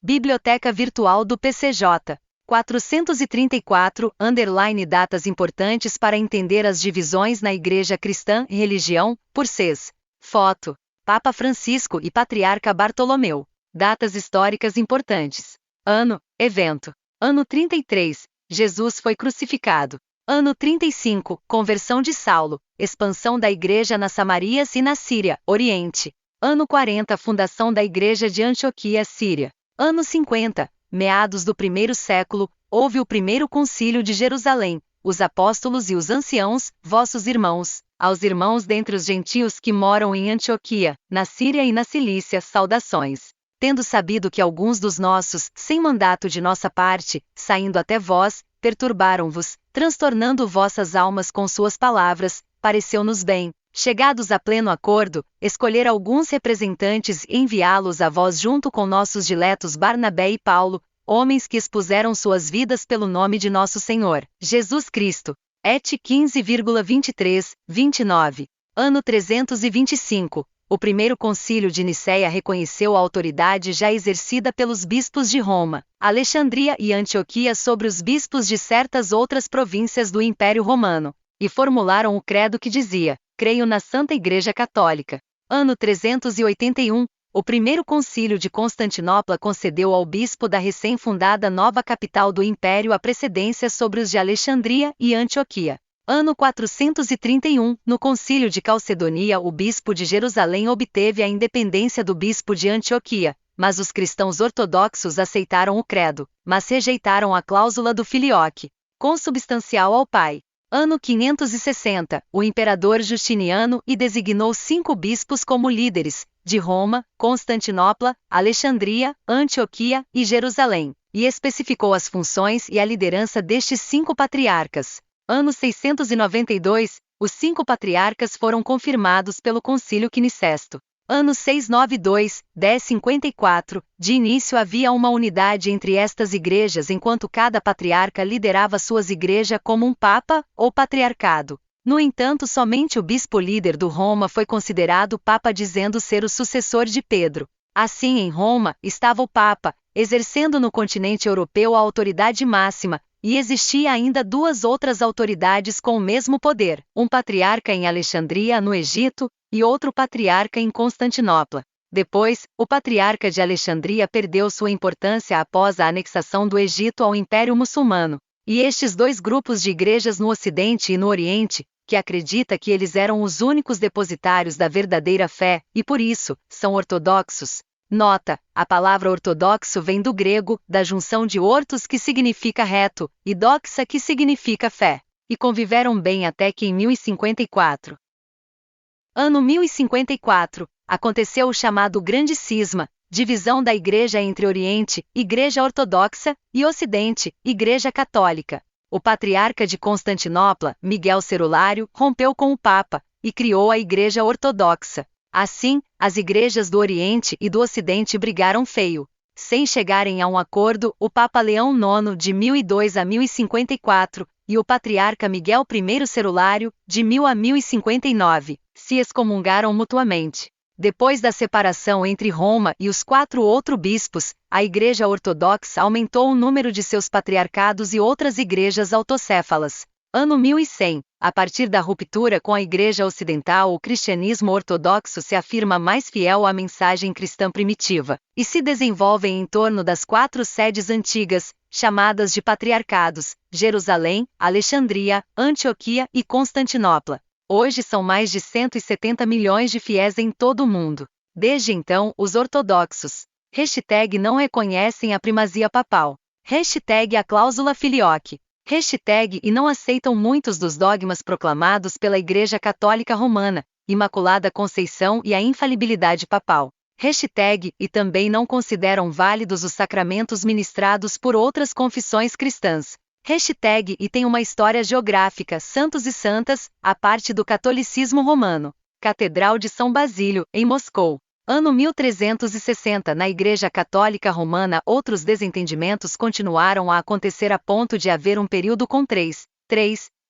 Biblioteca Virtual do PCJ. 434, datas importantes para entender as divisões na Igreja Cristã e Religião, por Cs. Foto. Papa Francisco e Patriarca Bartolomeu. Datas históricas importantes. Ano, evento. Ano 33, Jesus foi crucificado. Ano 35, conversão de Saulo, expansão da Igreja na Samarias e na Síria, Oriente. Ano 40, fundação da Igreja de Antioquia, Síria. Ano 50, meados do primeiro século, houve o primeiro concílio de Jerusalém, os apóstolos e os anciãos, vossos irmãos, aos irmãos dentre os gentios que moram em Antioquia, na Síria e na Cilícia, saudações. Tendo sabido que alguns dos nossos, sem mandato de nossa parte, saindo até vós, perturbaram-vos, transtornando vossas almas com suas palavras, pareceu-nos bem, chegados a pleno acordo, escolher alguns representantes e enviá-los a vós junto com nossos diletos Barnabé e Paulo, homens que expuseram suas vidas pelo nome de nosso Senhor, Jesus Cristo. Et 15,23, 29. Ano 325. O primeiro concílio de Nicéia reconheceu a autoridade já exercida pelos bispos de Roma, Alexandria e Antioquia sobre os bispos de certas outras províncias do Império Romano, e formularam o credo que dizia: creio na Santa Igreja Católica. Ano 381, o primeiro concílio de Constantinopla concedeu ao bispo da recém-fundada nova capital do Império a precedência sobre os de Alexandria e Antioquia. Ano 431, no concílio de Calcedonia o bispo de Jerusalém obteve a independência do bispo de Antioquia, mas os cristãos ortodoxos aceitaram o credo, mas rejeitaram a cláusula do filioque, consubstancial ao Pai. Ano 560, o imperador Justiniano designou 5 bispos como líderes, de Roma, Constantinopla, Alexandria, Antioquia e Jerusalém, e especificou as funções e a liderança destes 5 patriarcas. Ano 692, os 5 patriarcas foram confirmados pelo Concílio Quinicésto. Ano 692, 1054, de início havia uma unidade entre estas igrejas enquanto cada patriarca liderava suas igrejas como um papa ou patriarcado. No entanto, somente o bispo líder do Roma foi considerado papa dizendo ser o sucessor de Pedro. Assim, em Roma, estava o papa, exercendo no continente europeu a autoridade máxima, e existia ainda 2 outras autoridades com o mesmo poder, um patriarca em Alexandria, no Egito, e outro patriarca em Constantinopla. Depois, o patriarca de Alexandria perdeu sua importância após a anexação do Egito ao Império Muçulmano. E estes 2 grupos de igrejas no Ocidente e no Oriente, que acredita que eles eram os únicos depositários da verdadeira fé, e por isso, são ortodoxos. Nota: a palavra ortodoxo vem do grego, da junção de ortos que significa reto, e doxa que significa fé. E conviveram bem até que em 1054. Ano 1054, aconteceu o chamado Grande Cisma, divisão da Igreja entre Oriente, Igreja Ortodoxa, e Ocidente, Igreja Católica. O patriarca de Constantinopla, Miguel Cerulário, rompeu com o Papa, e criou a Igreja Ortodoxa. Assim, as igrejas do Oriente e do Ocidente brigaram feio. Sem chegarem a um acordo, o Papa Leão IX, de 1002 a 1054, e o patriarca Miguel I Cerulário, de 1000 a 1059, se excomungaram mutuamente. Depois da separação entre Roma e os 4 outros bispos, a Igreja Ortodoxa aumentou o número de seus patriarcados e outras igrejas autocéfalas. Ano 1100, a partir da ruptura com a Igreja Ocidental, o cristianismo ortodoxo se afirma mais fiel à mensagem cristã primitiva, e se desenvolve em torno das 4 sedes antigas, chamadas de patriarcados: Jerusalém, Alexandria, Antioquia e Constantinopla. Hoje são mais de 170 milhões de fiéis em todo o mundo. Desde então, os ortodoxos #não reconhecem a primazia papal. #a cláusula filioque. E não aceitam muitos dos dogmas proclamados pela Igreja Católica Romana, Imaculada Conceição e a infalibilidade papal. E também não consideram válidos os sacramentos ministrados por outras confissões cristãs. E tem uma história geográfica, santos e santas, a parte do catolicismo romano. Catedral de São Basílio, em Moscou. Ano 1360 na Igreja Católica Romana outros desentendimentos continuaram a acontecer a ponto de haver um período com três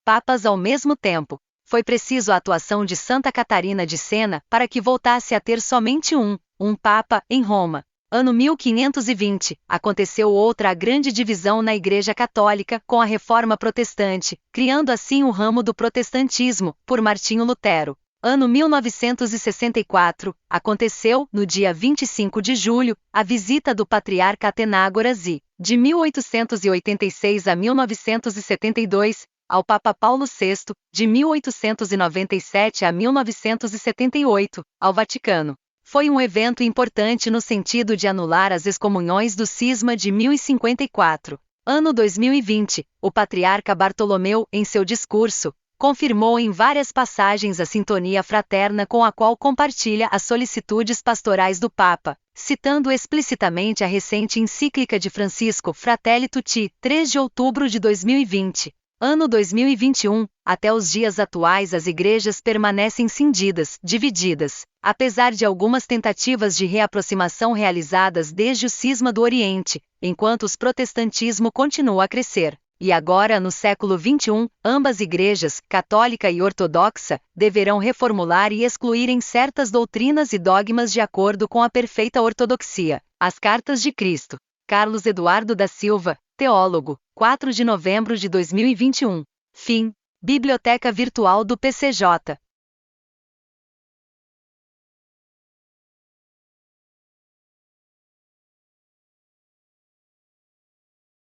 papas ao mesmo tempo. Foi preciso a atuação de Santa Catarina de Sena para que voltasse a ter somente um papa, em Roma. Ano 1520, aconteceu outra grande divisão na Igreja Católica com a Reforma Protestante, criando assim o ramo do protestantismo, por Martinho Lutero. Ano 1964, aconteceu, no dia 25 de julho, a visita do patriarca Atenágoras e, de 1886 a 1972, ao Papa Paulo VI, de 1897 a 1978, ao Vaticano. Foi um evento importante no sentido de anular as excomunhões do cisma de 1054. Ano 2020, o patriarca Bartolomeu, em seu discurso, confirmou em várias passagens a sintonia fraterna com a qual compartilha as solicitudes pastorais do Papa, citando explicitamente a recente encíclica de Francisco Fratelli Tutti, 3 de outubro de 2020. Ano 2021, até os dias atuais as igrejas permanecem cindidas, divididas, apesar de algumas tentativas de reaproximação realizadas desde o cisma do Oriente, enquanto o protestantismo continua a crescer. E agora, no século XXI, ambas igrejas, católica e ortodoxa, deverão reformular e excluírem certas doutrinas e dogmas de acordo com a perfeita ortodoxia. As Cartas de Cristo. Carlos Eduardo da Silva, teólogo, 4 de novembro de 2021. Fim. Biblioteca Virtual do PCJ.